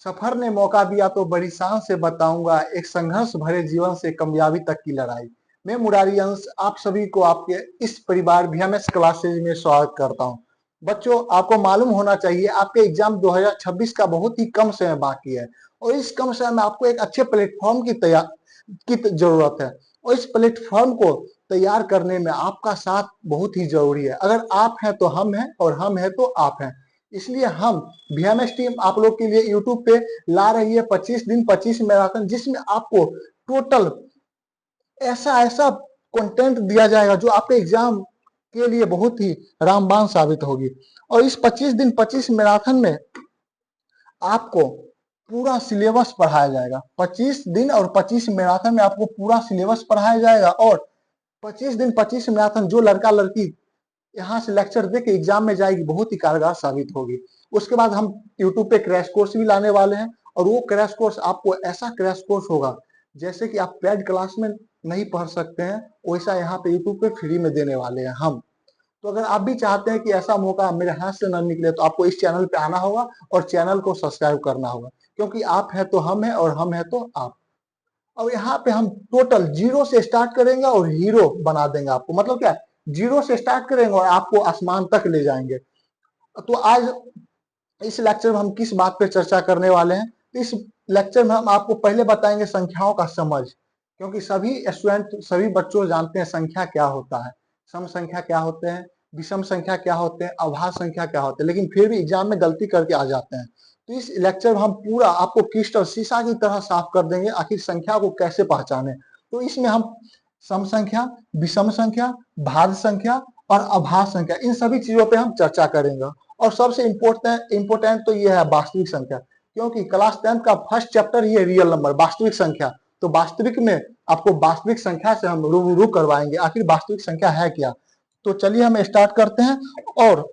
सफर ने मौका दिया तो बड़ी शान से बताऊंगा, एक संघर्ष भरे जीवन से कामयाबी तक की लड़ाई। मैं मुरारी अंश आप सभी को आपके इस परिवार VMS क्लासेज में स्वागत करता हूं। बच्चों, आपको मालूम होना चाहिए आपके एग्जाम 2026 का बहुत ही कम समय बाकी है और इस कम समय में आपको एक अच्छे प्लेटफॉर्म की जरूरत है और इस प्लेटफॉर्म को तैयार करने में आपका साथ बहुत ही जरूरी है। अगर आप हैं तो हम हैं और हम हैं तो आप हैं। इसलिए हम VMS टीम आप लोग के लिए यूट्यूब पे ला रही है 25 दिन 25 मैराथन, जिसमें आपको टोटल ऐसा ऐसा कंटेंट दिया जाएगा जो आपके एग्जाम के लिए बहुत ही रामबाण साबित होगी। और इस 25 दिन 25 मैराथन में आपको पूरा सिलेबस पढ़ाया जाएगा। 25 दिन और 25 मैराथन में आपको पूरा सिलेबस पढ़ाया जाएगा और 25 दिन 25 मैराथन जो लड़का लड़की यहाँ से लेक्चर दे के एग्जाम में जाएगी बहुत ही कारगर साबित होगी। उसके बाद हम यूट्यूब पे क्रैश कोर्स भी लाने वाले हैं और वो क्रैश कोर्स आपको ऐसा क्रैश कोर्स होगा जैसे कि आप पेड क्लास में नहीं पढ़ सकते हैं, वैसा यहाँ पे यूट्यूब पे फ्री में देने वाले हैं हम। तो अगर आप भी चाहते हैं कि ऐसा मौका मेरे हाथ से न निकले तो आपको इस चैनल पे आना होगा और चैनल को सब्सक्राइब करना होगा, क्योंकि आप है तो हम है और हम है तो आप। और यहाँ पे हम टोटल जीरो से स्टार्ट करेंगे और हीरो बना देंगे आपको। मतलब क्या, जीरो से स्टार्ट करेंगे और आपको आसमान तक ले जाएंगे। तो आज इस लेक्चर में हम किस बात पे चर्चा करने वाले हैं? इस लेक्चर में हम आपको पहले बताएंगे संख्याओं का समझ, क्योंकि सभी स्टूडेंट सभी बच्चों जानते हैं संख्या क्या होता है, सम संख्या क्या होते हैं, विषम संख्या क्या होते हैं, अभाज्य संख्या क्या होते हैं, लेकिन फिर भी एग्जाम में गलती करके आ जाते हैं। तो इस लेक्चर में हम पूरा आपको क्रिस्टल शीशा की तरह साफ कर देंगे आखिर संख्या को कैसे पहचाने। तो इसमें हम सम संख्या, विषम संख्या, भाज्य संख्या और अभाज्य संख्या, इन सभी चीजों पे हम चर्चा करेंगे। और सबसे इम्पोर्टेंट तो ये है वास्तविक संख्या, क्योंकि क्लास 10 का फर्स्ट चैप्टर ही है रियल नंबर, वास्तविक संख्या। तो वास्तविक में आपको वास्तविक संख्या से हम रूबरू करवाएंगे आखिर वास्तविक संख्या है क्या। तो चलिए हम स्टार्ट करते हैं। और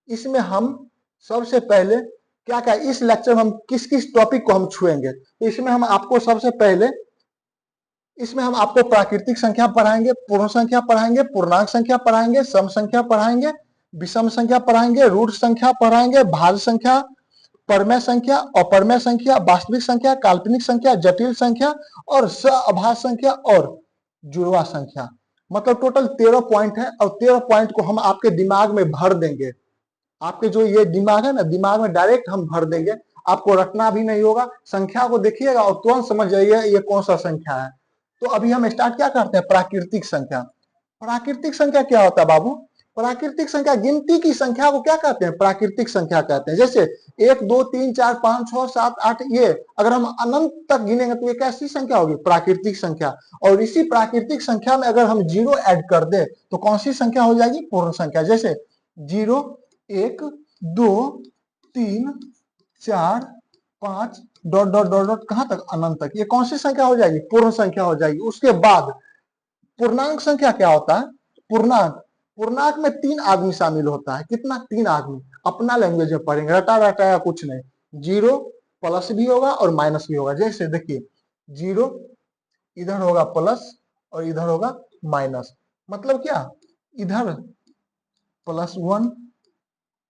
इसमें हम सबसे पहले क्या क्या इस लेक्चर में हम किस किस टॉपिक को हम छुएंगे, तो इसमें हम आपको सबसे पहले इसमें हम आपको प्राकृतिक संख्या पढ़ाएंगे, पूर्ण संख्या पढ़ाएंगे, पूर्णांक संख्या पढ़ाएंगे, सम संख्या पढ़ाएंगे, विषम संख्या पढ़ाएंगे, रूट संख्या पढ़ाएंगे, भाज्य संख्या, परमेय संख्या, अपरमेय संख्या, वास्तविक संख्या, काल्पनिक संख्या, जटिल संख्या और अभाज्य संख्या और जुड़वा संख्या। मतलब टोटल 13 पॉइंट है और 13 पॉइंट को हम आपके दिमाग में भर देंगे। आपके जो ये दिमाग है ना, दिमाग में डायरेक्ट हम भर देंगे, आपको रटना भी नहीं होगा। संख्या को देखिएगा और तुरंत समझ जाइए ये कौन सा संख्या है। तो अभी हम स्टार्ट क्या करते हैं, प्राकृतिक संख्या। प्राकृतिक संख्या क्या होता है बाबू? प्राकृतिक संख्या गिनती की संख्या को क्या कहते हैं, प्राकृतिक संख्या कहते हैं। जैसे 1 2 3 4 5 6 7 8, ये अगर हम अनंत तक गिनेंगे तो ये कैसी संख्या होगी, प्राकृतिक संख्या। और इसी प्राकृतिक संख्या में अगर हम जीरो ऐड कर दे तो कौन सी संख्या हो जाएगी, पूर्ण संख्या। जैसे 0 1 2 3 4 5 डॉट डॉट डॉट डॉट कहां तक, अनंत तक, ये कौन सी संख्या हो जाएगी, पूर्ण संख्या हो जाएगी। उसके बाद पूर्णांक संख्या क्या होता है, पूर्णांक, पूर्णांक में 3 आदमी शामिल होता है। कितना, 3 आदमी। अपना लैंग्वेज में पढ़ेंगे, रटा रटाया कुछ नहीं। 0 प्लस भी होगा और माइनस भी होगा। जैसे देखिए 0 इधर होगा प्लस और इधर होगा माइनस। मतलब क्या, इधर +1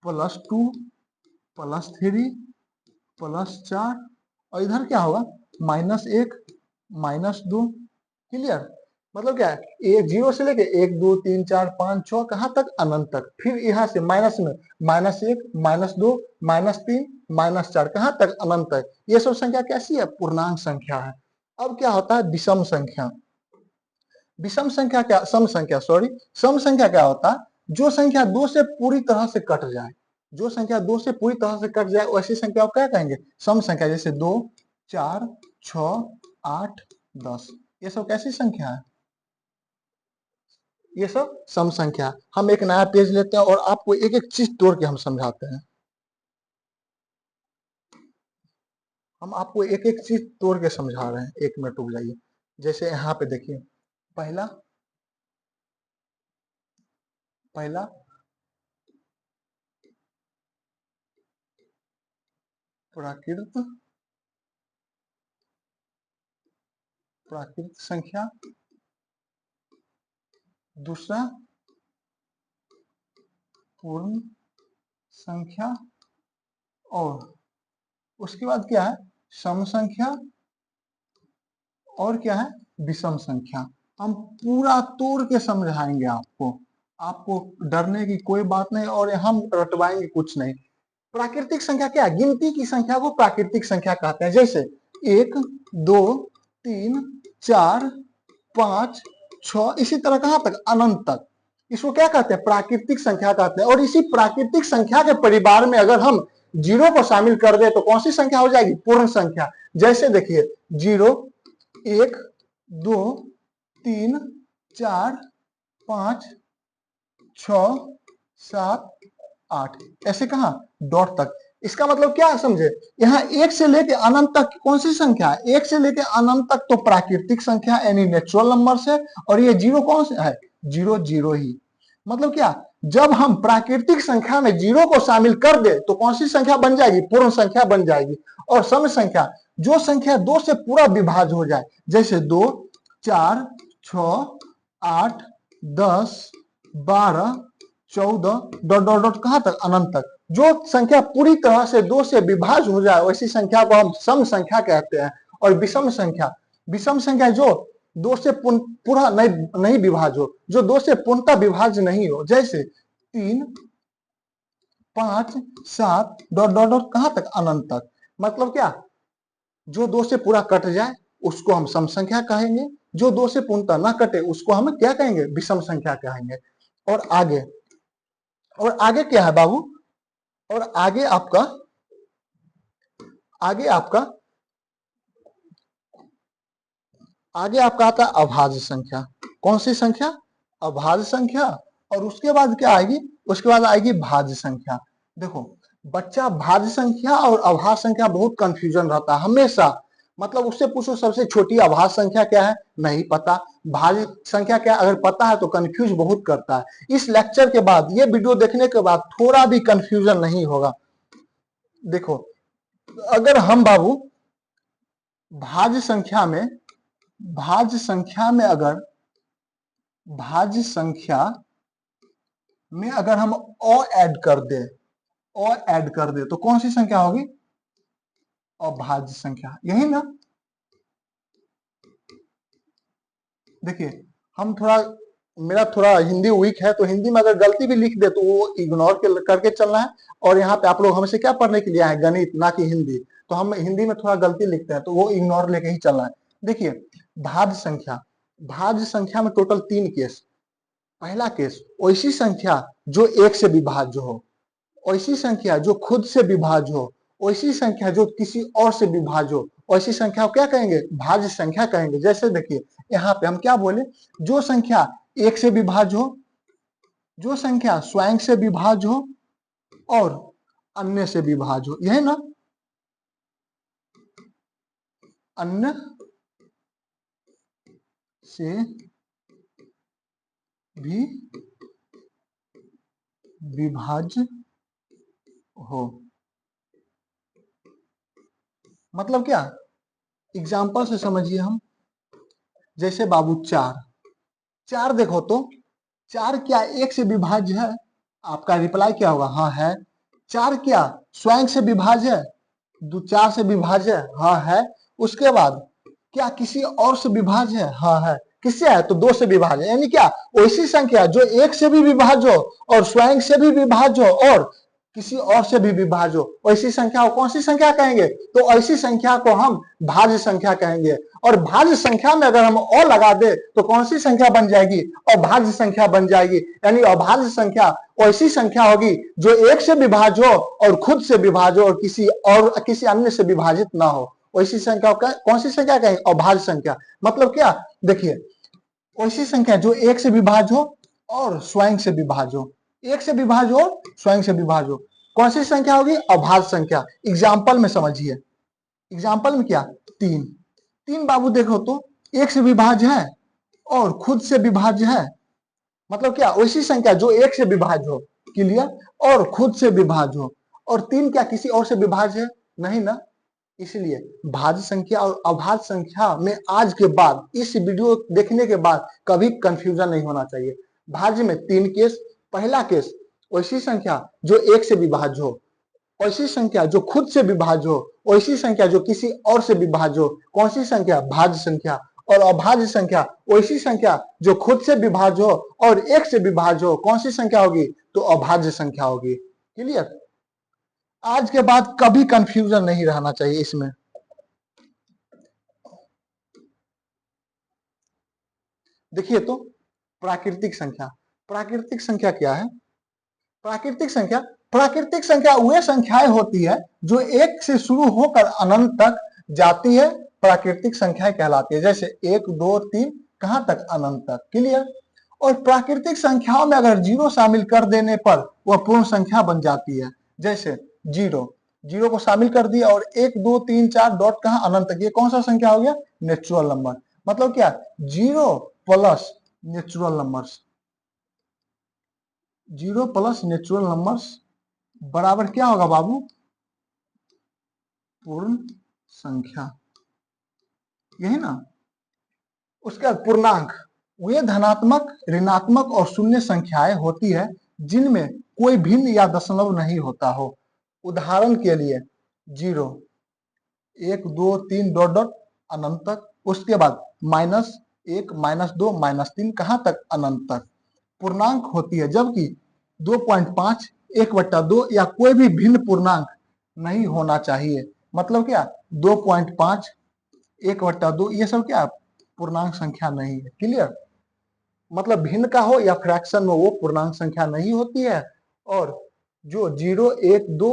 +2 +3 +4 और इधर क्या होगा -1 -2। क्लियर? मतलब क्या है, एक 0 से लेके 1 2 3 4 5 6 कहां तक, अनंत तक। फिर यहाँ से माइनस में -1 -2 -3 -4 कहां तक, अनंत तक। ये सब संख्या कैसी है, पूर्णांक संख्या है। अब क्या होता है विषम संख्या। विषम संख्या क्या, सम संख्या सॉरी, सम संख्या क्या होता है, जो संख्या 2 से पूरी तरह से कट जाए। जो संख्या 2 से पूरी तरह से कट जाए वैसी संख्या को क्या कहेंगे, सम संख्या। जैसे 2 4 6 8 10, ये सब कैसी संख्या है, ये सब सम संख्या। हम एक नया पेज लेते हैं और आपको एक एक चीज तोड़ के हम समझाते हैं। हम आपको एक एक चीज तोड़ के समझा रहे हैं, 1 मिनट रुक जाइए। जैसे यहाँ पे देखिए, पहला पहला प्राकृत प्राकृत संख्या, दूसरा पूर्ण संख्या और उसके बाद क्या है, सम संख्या और क्या है, विषम संख्या। हम पूरा तोड़ के समझाएंगे आपको, आपको डरने की कोई बात नहीं और हम रटवाएंगे कुछ नहीं। प्राकृतिक संख्या क्या है, गिनती की संख्या को प्राकृतिक संख्या कहते हैं। जैसे 1 2 3 4 5 6 इसी तरह कहां तक, अनंत तक, इसको क्या कहते हैं, प्राकृतिक संख्या कहते हैं। और इसी प्राकृतिक संख्या के परिवार में अगर हम जीरो को शामिल कर दे तो कौन सी संख्या हो जाएगी, पूर्ण संख्या। जैसे देखिए 0 1 2 3 4 5 6 7 8 ऐसे कहा डॉट तक। इसका मतलब क्या समझे, यहाँ 1 से लेके अनंत तक कौन सी संख्या है, 1 से लेके अनंत तक तो प्राकृतिक संख्या यानी नेचुरल नंबर्स है, और ये जीरो कौन सा है, जीरो जीरो ही। मतलब क्या, जब हम प्राकृतिक संख्या में जीरो को शामिल कर दे तो कौन सी संख्या बन जाएगी, पूर्ण संख्या बन जाएगी। और सम संख्या, जो संख्या 2 से पूरा विभाज्य हो जाए, जैसे 2 4 6 8 10 12 14 डॉट डॉट डॉट कहां तक, अनंत तक। जो संख्या पूरी तरह से 2 से विभाज्य हो जाए वैसी संख्या को हम सम संख्या कहते हैं। और विषम संख्या, विषम संख्या जो 2 से पूरा नहीं विभाज्य हो, जो 2 से पूर्णतः विभाज्य नहीं हो, जैसे 3 5 7 डॉट डॉट डॉट कहां तक, अनंत तक। मतलब क्या, जो 2 से पूरा कट जाए उसको हम सम संख्या कहेंगे, जो 2 से पूर्णतः ना कटे उसको हम क्या कहेंगे, विषम संख्या कहेंगे। और आगे क्या है बाबू, और आगे आपका आता है अभाज्य संख्या। कौन सी संख्या, अभाज्य संख्या। और उसके बाद क्या आएगी, उसके बाद आएगी भाज्य संख्या। देखो बच्चा भाज्य संख्या और अभाज्य संख्या बहुत कंफ्यूजन रहता है हमेशा। मतलब उससे पूछो सबसे छोटी अभाज्य संख्या क्या है, नहीं पता, भाज्य संख्या क्या, अगर पता है तो कंफ्यूज बहुत करता है। इस लेक्चर के बाद, ये वीडियो देखने के बाद थोड़ा भी कंफ्यूजन नहीं होगा। देखो अगर हम बाबू भाज्य संख्या में अगर हम और ऐड कर दे तो कौन सी संख्या होगी, अभाज्य संख्या, यही ना। देखिए मेरा थोड़ा हिंदी वीक है, तो हिंदी में अगर गलती भी लिख दे तो वो इग्नोर करके चलना है। और यहाँ पे आप लोग हमसे क्या पढ़ने के लिए आए, गणित ना कि हिंदी, तो हम हिंदी में थोड़ा गलती लिखते हैं तो वो इग्नोर लेके ही चलना है। देखिए भाज्य संख्या में टोटल 3 केस। पहला केस, ऐसी संख्या जो 1 से विभाज्य हो, ऐसी संख्या जो खुद से विभाज्य हो, ऐसी संख्या जो किसी और से विभाज्य हो, ऐसी संख्या को क्या कहेंगे, भाज्य संख्या कहेंगे। जैसे देखिए यहाँ पे हम क्या बोले, जो संख्या 1 से विभाज्य हो, जो संख्या स्वयं से विभाज्य हो और अन्य से विभाज्य हो, यह ना, अन्य से भी विभाज्य हो। मतलब क्या, एग्जाम्पल से समझिए हम। जैसे बाबू 4 देखो तो 4 क्या 1 से विभाज्य है, आपका रिप्लाई क्या होगा, हाँ है। 4 क्या स्वयं से विभाज्य है, 4 से विभाज्य है, हाँ है। उसके बाद क्या किसी और से विभाज्य है, हाँ है। किससे है, तो 2 से विभाज्य, यानी क्या, वैसी संख्या जो 1 से भी विभाज्य हो और स्वयं से भी विभाज्य हो और किसी और से भी विभाज्य हो, ऐसी संख्या को कौन सी संख्या कहेंगे, तो ऐसी संख्या को हम भाज्य संख्या कहेंगे। और भाज्य संख्या में अगर हम और लगा दे तो कौन सी संख्या बन जाएगी, अभाज्य संख्या बन जाएगी। यानी अभाज्य संख्या ऐसी संख्या होगी जो 1 से विभाज्य हो और खुद से विभाज्य हो और किसी अन्य से विभाजित ना हो, वैसी संख्या कौन सी संख्या कहेंगे, अभाज्य संख्या। मतलब क्या, देखिए ऐसी संख्या जो 1 से विभाज्य हो और स्वयं से विभाज्य हो, 1 से विभाज्य हो स्वयं से विभाज्य हो, कौन सी संख्या होगी, अभाज्य संख्या। एग्जाम्पल में समझिए, एग्जाम्पल में क्या, 3 बाबू देखो तो 1 से विभाज्य है और खुद से विभाज्य है। मतलब क्या, वैसी संख्या जो 1 से विभाज्य हो, क्लियर, और खुद से विभाज्य हो। और 3 क्या किसी और से विभाज्य है, नहीं ना। इसलिए भाज्य संख्या और अभाज्य संख्या में आज के बाद, इस वीडियो देखने के बाद कभी कंफ्यूजन नहीं होना चाहिए। भाज्य में 3 केस। पहला केस, ऐसी संख्या जो 1 से विभाज्य हो ऐसी संख्या जो खुद से विभाज्य हो, ऐसी संख्या जो किसी और से विभाज्य हो। कौन सी संख्या? भाज्य संख्या। और अभाज्य संख्या ऐसी संख्या जो खुद से विभाज्य हो और एक से विभाज्य हो। कौन सी संख्या होगी? तो अभाज्य संख्या होगी। क्लियर? आज के बाद कभी कंफ्यूजन नहीं रहना चाहिए इसमें। देखिए तो प्राकृतिक संख्या, प्राकृतिक संख्या क्या है? प्राकृतिक संख्या वह संख्याएं होती है जो एक से शुरू होकर अनंत तक जाती है, प्राकृतिक संख्याएं कहलाती है। जैसे 1 2 3 कहां तक? अनंत तक। क्लियर? और प्राकृतिक संख्याओं में अगर जीरो शामिल कर देने पर वह पूर्ण संख्या बन जाती है। जैसे जीरो, जीरो को शामिल कर दिया और 1 2 3 4 डॉट कहां? अनंत तक। ये कौन सा संख्या हो गया? Natural number. मतलब क्या? Zero plus natural numbers, zero plus natural numbers बराबर क्या होगा बाबू? पूर्ण संख्या। यही ना? उसके बाद पूर्णांक, वे धनात्मक, ऋणात्मक और शून्य संख्याएं होती है जिनमें कोई भिन्न या दशमलव नहीं होता हो। उदाहरण के लिए जीरो, 1 2 3 डॉट डॉट अनंत तक। उसके बाद -1 -2 -3 कहां तक? अनंत तक। पूर्णांक होती है जबकि 2.5 1/2 या कोई भी भिन्न पूर्णांक नहीं होना चाहिए। मतलब क्या? 2.5 1/2 ये सब क्या? पूर्णांक संख्या नहीं है। क्लियर? मतलब भिन्न का हो या फ्रैक्शन में वो पूर्णांक संख्या नहीं होती है। और जो 0 1 2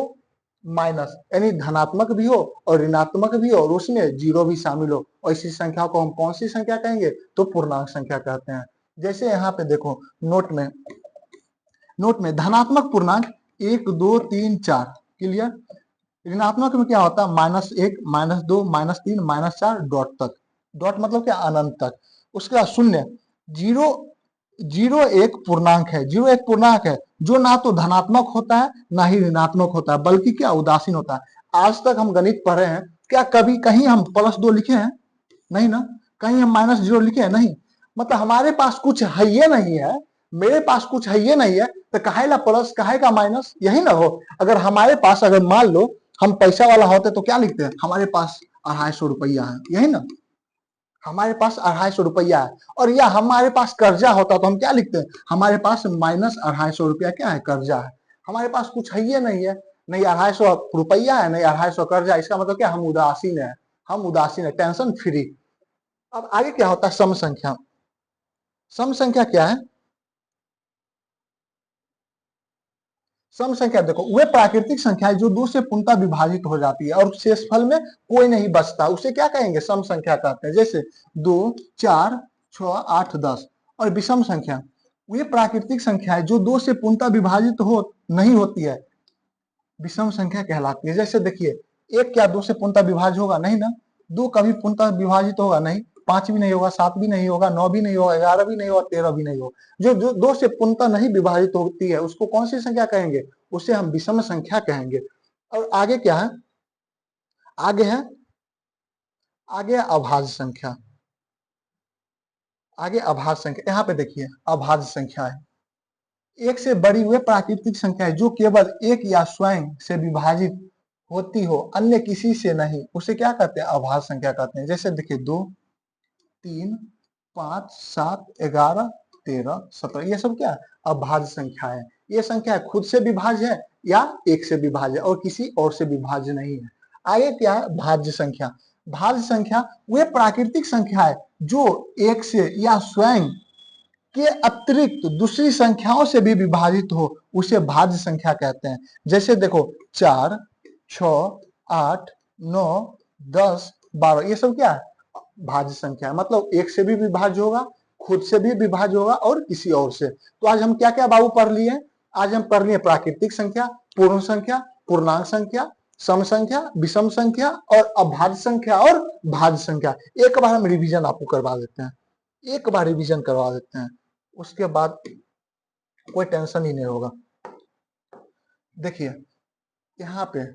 माइनस यानी धनात्मक भी हो और ऋणात्मक भी हो और उसमें जीरो भी शामिल हो, ऐसी संख्या को हम कौन सी संख्या कहेंगे? तो पूर्णांक संख्या कहते हैं। जैसे यहाँ पे देखो नोट में धनात्मक पूर्णांक 1 2 3 4। क्लियर? ऋणात्मक में क्या होता है? -1 -2 -3 -4 डॉट तक। डॉट मतलब क्या? अनंत तक। उसके बाद शून्य, जीरो, जीरो एक पूर्णांक है, जीरो एक पूर्णांक है जो ना तो धनात्मक होता है ना ही ऋणात्मक होता है, बल्कि क्या? उदासीन होता है। आज तक हम गणित पढ़े हैं, क्या कभी कहीं हम +2 लिखे हैं? नहीं ना। कहीं हम -0 लिखे हैं? नहीं। मतलब हमारे पास कुछ है ये नहीं है, मेरे पास कुछ है ये नहीं है, तो काहे ला प्लस काहे का माइनस? यही ना हो। अगर हमारे पास, अगर मान लो हम पैसा वाला होते तो क्या लिखते हैं? हमारे पास 250 रुपया है, यही ना। हमारे पास 250 रुपया है। और या हमारे पास कर्जा होता तो हम क्या लिखते हैं? हमारे पास -250 रुपया क्या है? कर्जा है। हमारे पास कुछ है ये नहीं है, नहीं 250 रुपया है, नहीं 250 कर्जा। इसका मतलब क्या? हम उदासीन है, हम उदासीन है, टेंशन फ्री। अब आगे क्या होता है? सम संख्या। सम संख्या क्या है? सम संख्या देखो वे प्राकृतिक संख्या जो दो से पूर्णतः विभाजित हो जाती है और शेषफल में कोई नहीं बचता, उसे क्या कहेंगे? सम संख्या कहते हैं। जैसे 2 4 6 8 10। और विषम संख्या वे प्राकृतिक संख्या है जो दो से पूर्णतः विभाजित हो नहीं होती है, विषम संख्या कहलाती है। जैसे देखिए, एक क्या दो से पूर्णतः विभाज्य होगा? नहीं ना। दो कभी पूर्णतः विभाजित होगा? नहीं। 5 भी नहीं होगा, 7 भी नहीं होगा, 9 भी नहीं होगा, 11 भी नहीं होगा, 13 भी नहीं होगा। जो जो दो से पूर्णतः नहीं विभाजित होती है उसको कौन सी संख्या कहेंगे? उसे हम विषम संख्या कहेंगे। और आगे क्या है? आगे है, आगे अभाज्य संख्या। आगे अभाज्य संख्या, यहाँ पे देखिए अभाज्य संख्या है एक से बड़ी हुए प्राकृतिक संख्या है जो केवल एक या स्वयं से विभाजित होती हो, अन्य किसी से नहीं, उसे क्या कहते हैं? अभाज्य संख्या कहते हैं। जैसे देखिए 2 3 5 7 11 13 17 ये सब क्या है? अभाज्य संख्या है। ये संख्या खुद से विभाज्य है या एक से विभाज्य और किसी और से विभाज्य नहीं है। आगे क्या है? भाज्य संख्या। भाज्य संख्या वे प्राकृतिक संख्या है जो एक से या स्वयं के अतिरिक्त दूसरी संख्याओं से भी विभाजित हो, उसे भाज्य संख्या कहते हैं। जैसे देखो 4 6 8 9 10 12 ये सब क्या है? भाज्य संख्या है। मतलब एक से भी विभाज्य होगा, खुद से भी विभाज्य होगा और किसी और से। तो आज हम क्या क्या बाबू पढ़ लिए? आज हम पढ़ लिए प्राकृतिक संख्या, पूर्ण संख्या, पूर्णांक संख्या, सम संख्या, विषम संख्या और अभाज्य संख्या और भाज्य संख्या। एक बार हम रिवीजन आपको करवा देते हैं, एक बार रिवीजन करवा देते हैं, उसके बाद कोई टेंशन ही नहीं होगा। देखिए यहाँ पे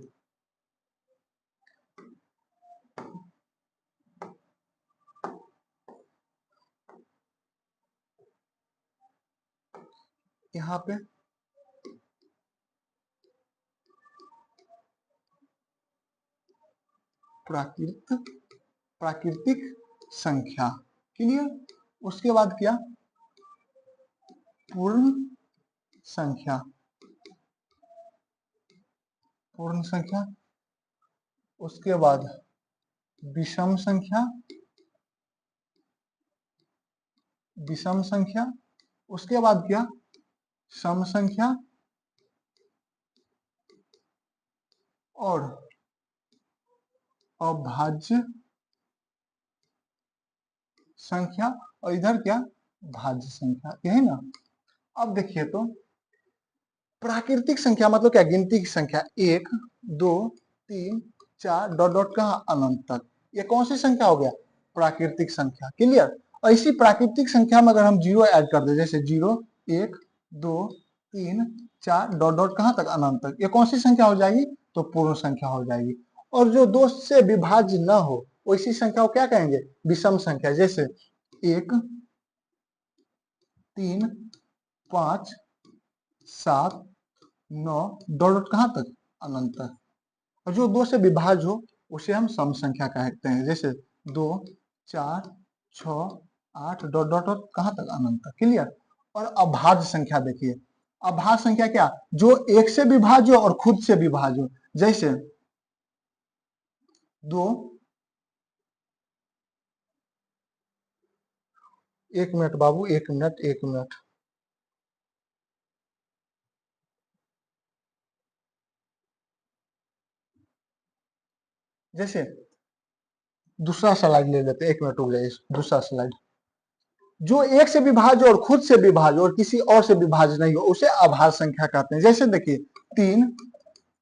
यहाँ पे प्राकृतिक संख्या। क्लियर। उसके बाद क्या, पूर्ण संख्या। पूर्ण संख्या। उसके बाद विषम संख्या। विषम संख्या। उसके बाद क्या, सम संख्या और अभाज्य संख्या, और इधर क्या, भाज्य संख्या। यही ना। अब देखिए तो प्राकृतिक संख्या मतलब क्या, गिनती की संख्या, 1 2 3 4 डॉट डॉट कहाँ, अनंत तक। ये कौन सी संख्या हो गया, प्राकृतिक संख्या। क्लियर। और इसी प्राकृतिक संख्या में अगर हम जीरो ऐड कर दे, जैसे 0 1 2 3 4 डॉट डॉट कहाँ तक, अनंत तक, ये कौन सी संख्या हो जाएगी, तो पूर्ण संख्या हो जाएगी। और जो 2 से विभाज्य न हो वैसी संख्या को क्या कहेंगे, विषम संख्या। जैसे 1 3 5 7 9 डॉट डॉट कहाँ तक, अनंत तक। और जो 2 से विभाज्य हो उसे हम सम संख्या कहते हैं। जैसे 2 4 6 8 डॉट डॉट डॉट कहाँ तक, अनंत तक। क्लियर। और अभाज्य संख्या देखिए, अभाज्य संख्या क्या, जो 1 से विभाज्य हो और खुद से विभाज्य हो। जैसे 2, 1 मिनट बाबू, 1 मिनट 1 मिनट। जैसे दूसरा स्लाइड ले लेते हैं, 1 मिनट रुक जाइए, दूसरा स्लाइड। जो 1 से विभाज्य और खुद से विभाज्य और किसी और से विभाज्य नहीं हो उसे अभाज्य संख्या कहते हैं। जैसे देखिए 3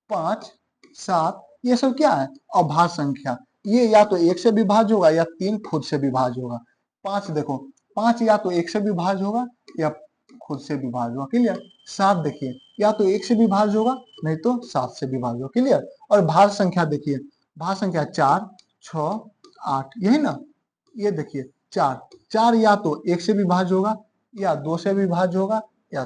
5 7 ये सब क्या है, अभाज्य संख्या। ये या तो 1 से विभाज्य होगा या 3 खुद से विभाज्य होगा। 5 देखो, 5 या तो 1 से विभाज्य होगा या खुद से विभाज्य होगा। क्लियर। 7 देखिए, या तो 1 से विभाज्य होगा नहीं तो 7 से विभाज्य होगा। क्लियर। और भाज्य संख्या देखिए, भाज्य संख्या 4 6 8, यही ना। ये देखिए 4 या तो 1 से विभाज्य होगा या 2 से विभाज्य होगा या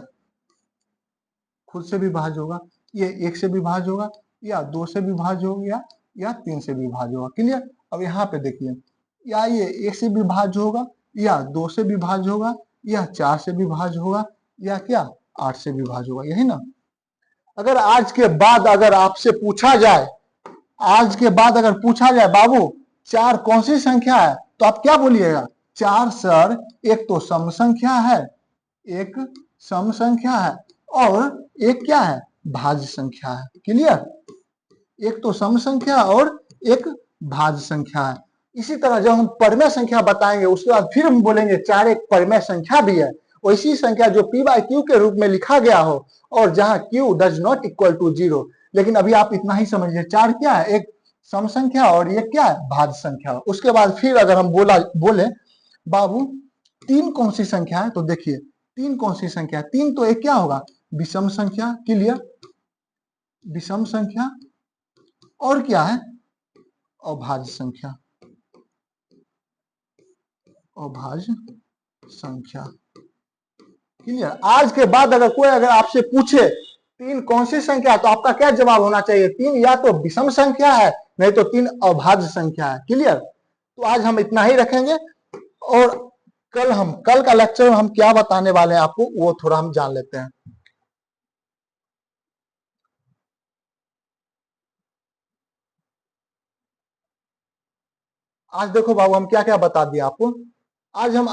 खुद से विभाज्य होगा। ये 1 से विभाज्य होगा या 2 से विभाज्य होगा या 3 से विभाज्य होगा। क्लियर। अब यहाँ पे देखिए, या ये 1 से विभाज्य होगा या 2 से विभाज्य होगा या 4 से विभाज्य होगा या क्या 8 से विभाज्य होगा। यही ना। अगर आज के बाद अगर आपसे पूछा जाए, आज के बाद अगर पूछा जाए बाबू 4 कौन सी संख्या है, तो आप क्या बोलिएगा, 4 सर एक तो सम संख्या है, एक सम संख्या है और एक क्या है, भाज्य संख्या है। क्लियर। एक तो सम संख्या और एक भाज्य संख्या है। इसी तरह जब हम परमेय संख्या बताएंगे उसके बाद फिर हम बोलेंगे 4 एक परमेय संख्या भी है, वैसी संख्या जो p बाय क्यू के रूप में लिखा गया हो और जहां q does not equal to 0। लेकिन अभी आप इतना ही समझिए, 4 क्या है, एक सम संख्या और ये क्या है, भाज्य संख्या। उसके बाद फिर अगर हम बोले बाबू 3 कौन सी संख्या है, तो देखिए 3 कौन सी संख्या है, 3 तो एक क्या होगा, विषम संख्या। क्लियर। विषम संख्या और क्या है, अभाज्य संख्या। अभाज्य संख्या। क्लियर। आज के बाद अगर कोई अगर आपसे पूछे 3 कौन सी संख्या है, तो आपका क्या जवाब होना चाहिए, 3 या तो विषम संख्या है नहीं तो 3 अभाज्य संख्या है। क्लियर। तो आज हम इतना ही रखेंगे और कल का लेक्चर में हम क्या बताने वाले हैं आपको वो थोड़ा हम जान लेते हैं। आज देखो बाबू हम क्या क्या बता दिए आपको। आज हम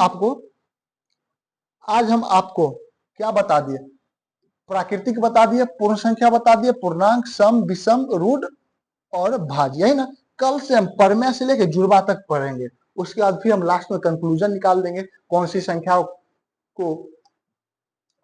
आपको क्या बता दिए, प्राकृतिक बता दिए, पूर्ण संख्या बता दिए, पूर्णांक, सम, विषम, रूढ़ और भाज्य। यही ना। कल से हम परमेय से लेके जुड़वा तक पढ़ेंगे। उसके बाद फिर हम लास्ट में कंक्लूजन निकाल देंगे, कौन सी संख्या को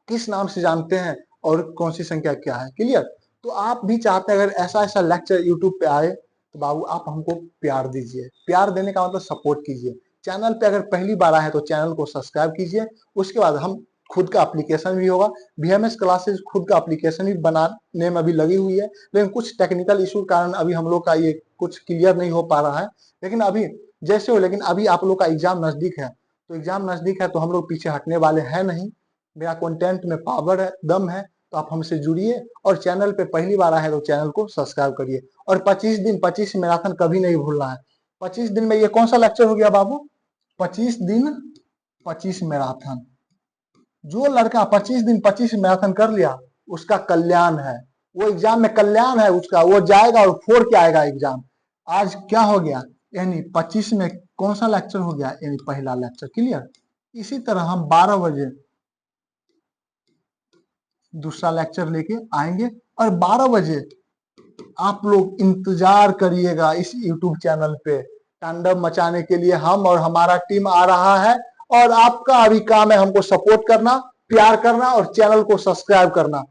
किस नाम से जानते हैं और कौन सी संख्या क्या है। क्लियर। तो आप भी चाहते हैं अगर ऐसा ऐसा लेक्चर यूट्यूब पे आए तो बाबू आप हमको प्यार दीजिए। प्यार देने का मतलब सपोर्ट कीजिए। चैनल पे अगर पहली बार आए तो चैनल को सब्सक्राइब कीजिए। उसके बाद हम खुद का एप्लीकेशन भी होगा, VMS क्लासेस खुद का एप्लीकेशन भी बनाने में अभी लगी हुई है, लेकिन कुछ टेक्निकल इशू कारण अभी हम लोग का ये कुछ क्लियर नहीं हो पा रहा है। लेकिन अभी जैसे हो, लेकिन अभी आप लोग का एग्जाम नजदीक है, तो एग्जाम नजदीक है तो हम लोग पीछे हटने वाले हैं नहीं। मेरा कंटेंट में पावर है, दम है, तो आप हमसे जुड़िए और चैनल पे पहली बार आए हैं तो चैनल को सब्सक्राइब करिए। और 25 दिन 25 मैराथन कभी नहीं भूलना है। 25 दिन में ये कौन सा लेक्चर हो गया बाबू? 25 दिन 25 मैराथन। जो लड़का 25 दिन 25 मैराथन कर लिया उसका कल्याण है, वो एग्जाम में कल्याण है उसका, वो जाएगा और फोड़ के आएगा एग्जाम। आज क्या हो गया, यानी 25 में कौन सा लेक्चर हो गया, यानी पहला लेक्चर। क्लियर? इसी तरह हम 12 बजे दूसरा लेक्चर लेके आएंगे और 12 बजे आप लोग इंतजार करिएगा इस यूट्यूब चैनल पे। तांडव मचाने के लिए हम और हमारा टीम आ रहा है और आपका अभी काम है हमको सपोर्ट करना, प्यार करना और चैनल को सब्सक्राइब करना।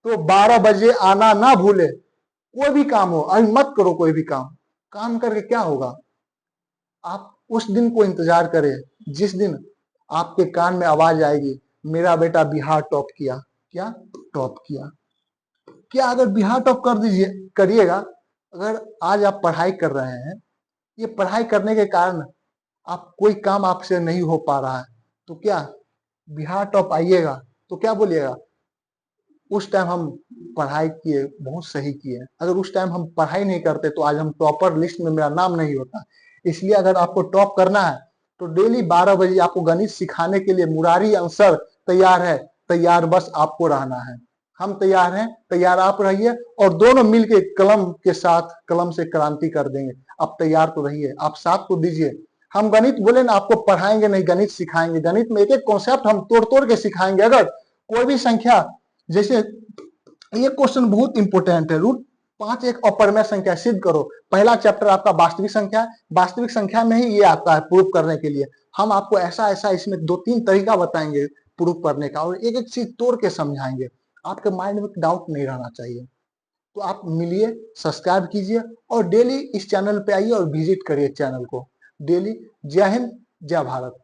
तो 12 बजे आना ना भूले। कोई भी काम हो, अभी मत करो कोई भी काम करके क्या होगा। आप उस दिन को इंतजार करें जिस दिन आपके कान में आवाज आएगी, मेरा बेटा बिहार टॉप किया। क्या टॉप किया? क्या अगर बिहार टॉप कर दीजिए करिएगा, अगर आज आप पढ़ाई कर रहे हैं, ये पढ़ाई करने के कारण आप कोई काम आपसे नहीं हो पा रहा है, तो क्या बिहार टॉप आइएगा तो क्या बोलिएगा, उस टाइम हम पढ़ाई किए, बहुत सही किए। अगर उस टाइम हम पढ़ाई नहीं करते तो आज हम टॉपर लिस्ट में मेरा नाम नहीं होता। इसलिए अगर आपको टॉप करना है तो डेली 12 बजे आपको गणित सिखाने के लिए मुरारी आंसर तैयार है, तैयार बस आपको रहना है। हम तैयार हैं, तैयार आप रहिए और दोनों मिलके कलम के साथ कलम से क्रांति कर देंगे। आप तैयार तो रहिए, आप साथ तो दीजिए। हम गणित बोले ना आपको पढ़ाएंगे नहीं, गणित सिखाएंगे। गणित में एक एक कॉन्सेप्ट हम तोड़ तोड़ के सिखाएंगे। अगर कोई भी संख्या, जैसे ये क्वेश्चन बहुत इंपॉर्टेंट है, रूट 5 एक अपरमेय संख्या सिद्ध करो। पहला चैप्टर आपका वास्तविक संख्या है, वास्तविक संख्या में ही ये आता है प्रूफ करने के लिए। हम आपको ऐसा ऐसा इसमें 2-3 तरीका बताएंगे प्रूफ करने का और एक एक चीज तोड़ के समझाएंगे। आपके माइंड में डाउट नहीं रहना चाहिए। तो आप मिलिए, सब्सक्राइब कीजिए और डेली इस चैनल पे आइए और विजिट करिए चैनल को डेली। जय हिंद, जय भारत।